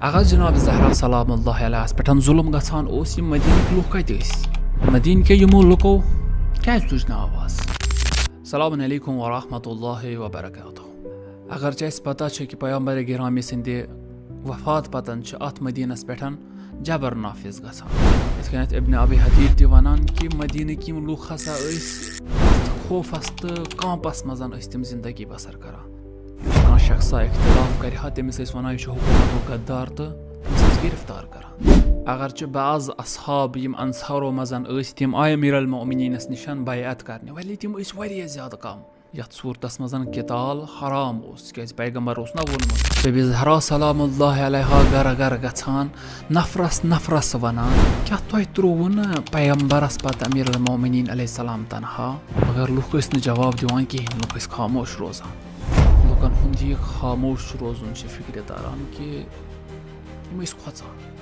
अगर जनाब ज़हरा सलामुल्लाह अलैहा पे जुल्म गछान ओस यम मदीनक लुक कत मदीन के यमो लुको क्या तुझ आवाज अस्सलामु अलैकुम व रहमतुल्लाहि व बरकातुहू। अगर पता कि पैगंबर गिरामी सिंद वफात पतन अत मदीनस पे जबर नाफिज गछान इब्न अबी हदीद ति वनान कि मदीनक यम लुक हसा खौफस तो कांपस मज तम जिंदगी बसर करान। शख्सा इख्तिलाफ कर तमिस वन यह हुकूमत गद्दार तो तमिस गिरफ्तार करान। अगर बाज़ असहाब यम अंसारो मजन तम आय अमीर अल मोमिनीनस निशान बैअत करने वली तम ज्यादा कम यथ सूरतस मजन किताल हराम क्या पैगंबर ना वोनमुत नबी ज़हरा सलामुल्लाह अलैहा गर गर गछान नफरस नफरस वनान क्या तुह त्रोवु न पैगंबरस पत अमीर अल मोमिनीन अलैहिस्सलाम तनहा। मगर लुक जवाब दिवान कहें लुक खामोश रोजान। लुकन हुंद यह खामोश रोजुन फिक्र तारान कि यम खोचान।